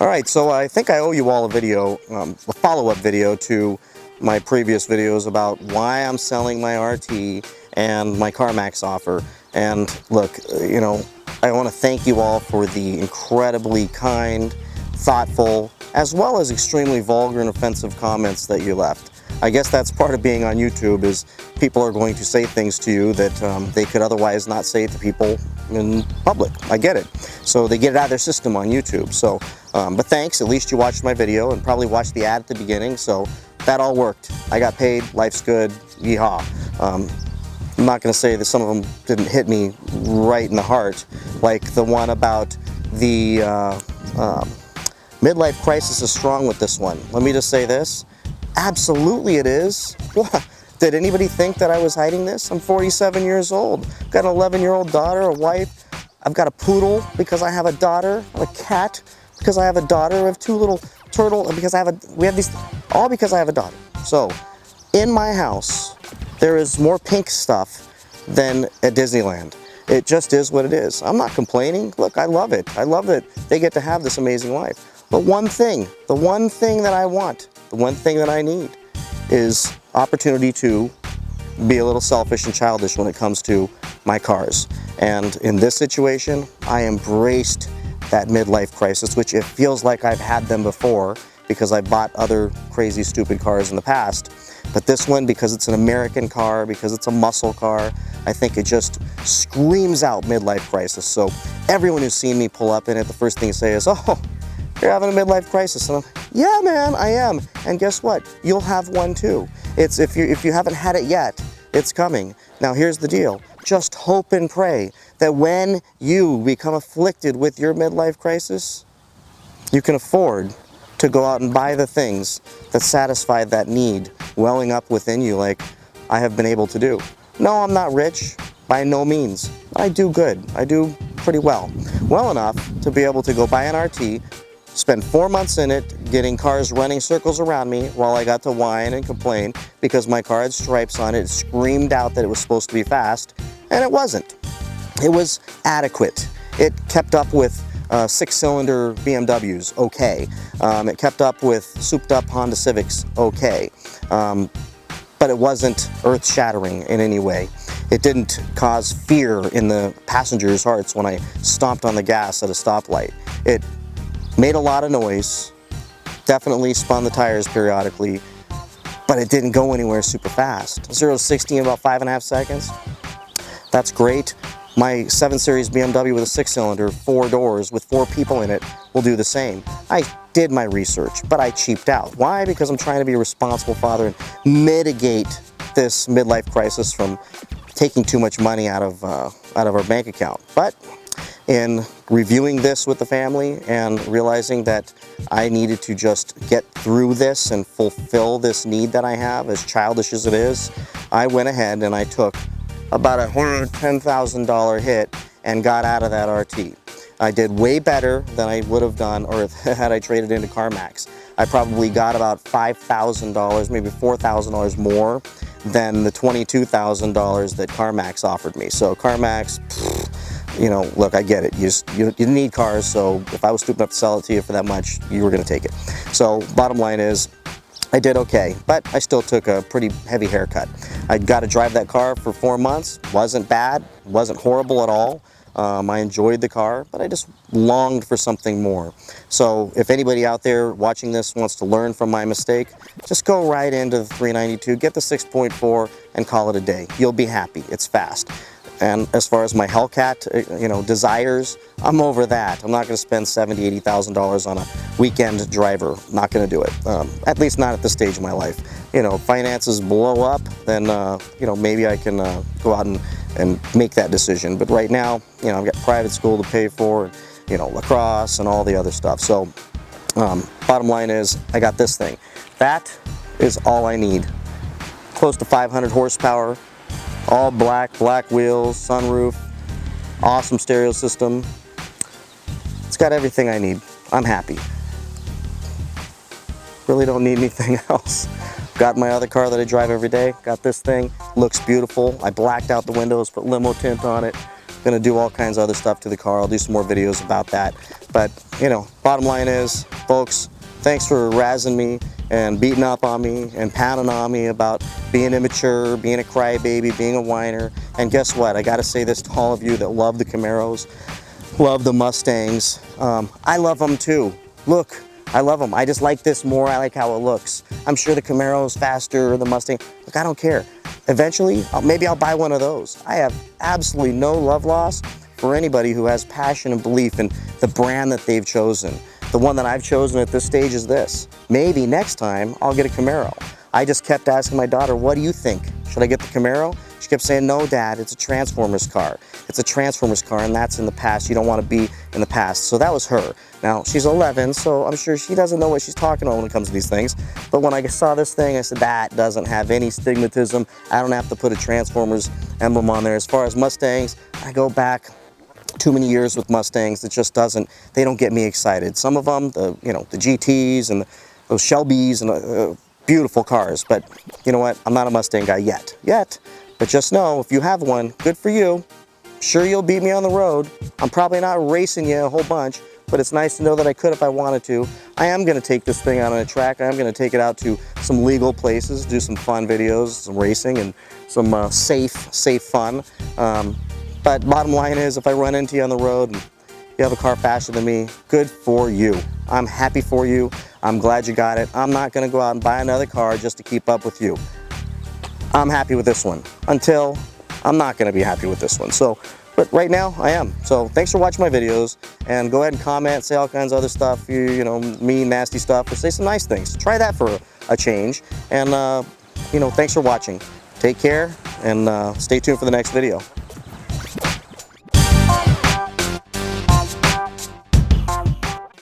Alright, so I think I owe you all a video, a follow-up video to my previous videos about why I'm selling my RT and my CarMax offer. And look, you know, I want to thank you all for the incredibly kind, thoughtful, as well as extremely vulgar and offensive comments that you left. I guess that's part of being on YouTube, is people are going to say things to you that they could otherwise not say to people in public. I get it. So they get it out of their system on YouTube. So, but thanks, at least you watched my video and probably watched the ad at the beginning, so that all worked. I got paid, life's good, yeehaw. I'm not going to say that some of them didn't hit me right in the heart, like the one about the midlife crisis is strong with this one. Let me just say this. Absolutely it is. What? Did anybody think that I was hiding this? I'm 47 years old. I've got an 11-year-old daughter, a wife. I've got a poodle because I have a daughter. I have a cat because I have a daughter. I have two little turtles because I have all because I have a daughter. So, in my house, there is more pink stuff than at Disneyland. It just is what it is. I'm not complaining. Look, I love it. I love that they get to have this amazing life. But one thing, the one thing that I want, the one thing that I need is opportunity to be a little selfish and childish when it comes to my cars. And in this situation, I embraced that midlife crisis, which it feels like I've had them before because I bought other crazy, stupid cars in the past. But this one, because it's an American car, because it's a muscle car, I think it just screams out midlife crisis. So everyone who's seen me pull up in it, the first thing you say is, oh, you're having a midlife crisis. And I'm, yeah, man, I am. And guess what? You'll have one too. It's if you haven't had it yet, it's coming. Now here's the deal. Just hope and pray that when you become afflicted with your midlife crisis, you can afford to go out and buy the things that satisfy that need welling up within you, like I have been able to do. No, I'm not rich, by no means. I do good. I do pretty well. Well enough to be able to go buy an RT, spend 4 months in it, getting cars running circles around me while I got to whine and complain because my car had stripes on it. It screamed out that it was supposed to be fast, and it wasn't. It was adequate. It kept up with 6-cylinder BMWs, okay. It kept up with souped-up Honda Civics, okay. But it wasn't earth-shattering in any way. It didn't cause fear in the passengers' hearts when I stomped on the gas at a stoplight. It made a lot of noise, definitely spun the tires periodically, but it didn't go anywhere super fast. 0 to 60 in about 5.5 seconds. That's great. My 7 Series BMW with a 6-cylinder, 4 doors with 4 people in it will do the same. I did my research, but I cheaped out. Why? Because I'm trying to be a responsible father and mitigate this midlife crisis from taking too much money out of our bank account. But in reviewing this with the family and realizing that I needed to just get through this and fulfill this need that I have, as childish as it is, I went ahead and I took about a $110,000 hit and got out of that RT. I did way better than I would have done or had I traded into CarMax. I probably got about $5,000, maybe $4,000 more than the $22,000 that CarMax offered me. So CarMax, you know, look, I get it. You need cars, so if I was stupid enough to sell it to you for that much, you were going to take it. So bottom line is, I did okay, but I still took a pretty heavy haircut. I got to drive that car for 4 months. Wasn't bad, wasn't horrible at all. I enjoyed the car, but I just longed for something more. So if anybody out there watching this wants to learn from my mistake, just go right into the 392, get the 6.4 and call it a day. You'll be happy, it's fast. And as far as my Hellcat, you know, desires, I'm over that. I'm not going to spend $70,000, $80,000 on a weekend driver. Not going to do it. At least not at this stage of my life. You know, finances blow up, then, you know, maybe I can go out and make that decision. But right now, you know, I've got private school to pay for, you know, lacrosse and all the other stuff. So, bottom line is, I got this thing. That is all I need. Close to 500 horsepower. All black wheels, sunroof, awesome stereo system. It's got everything I need. I'm happy. Really don't need anything else. Got my other car that I drive every day. Got this thing. Looks beautiful. I blacked out the windows, put limo tint on it. Gonna do all kinds of other stuff to the car. I'll do some more videos about that. But, you know, bottom line is, folks, thanks for razzing me and beating up on me and pounding on me about being immature, being a crybaby, being a whiner. And guess what? I got to say this to all of you that love the Camaros, love the Mustangs. I love them too. Look, I love them. I just like this more. I like how it looks. I'm sure the Camaro's faster, the Mustang. Look, I don't care. Eventually, maybe I'll buy one of those. I have absolutely no love lost for anybody who has passion and belief in the brand that they've chosen. The one that I've chosen at this stage is this. Maybe next time I'll get a Camaro. I just kept asking my daughter, what do you think? Should I get the Camaro? She kept saying, no, Dad, it's a Transformers car. It's a Transformers car, and that's in the past. You don't want to be in the past. So that was her. Now, she's 11, so I'm sure she doesn't know what she's talking about when it comes to these things. But when I saw this thing, I said, that doesn't have any stigmatism. I don't have to put a Transformers emblem on there. As far as Mustangs, I go back too many years with Mustangs. It just doesn't, they don't get me excited. Some of them, the GTs and those Shelbys and beautiful cars. But you know what? I'm not a Mustang guy yet. But just know, if you have one, good for you. Sure, you'll beat me on the road. I'm probably not racing you a whole bunch, but it's nice to know that I could if I wanted to. I am going to take this thing out on a track. I am going to take it out to some legal places, do some fun videos, some racing, and some safe fun. But bottom line is, if I run into you on the road and you have a car faster than me, good for you. I'm happy for you. I'm glad you got it. I'm not going to go out and buy another car just to keep up with you. I'm happy with this one until I'm not going to be happy with this one. So, but right now I am. So thanks for watching my videos, and go ahead and comment, say all kinds of other stuff, you know, mean, nasty stuff, or say some nice things. Try that for a change. And, you know, thanks for watching. Take care, and stay tuned for the next video.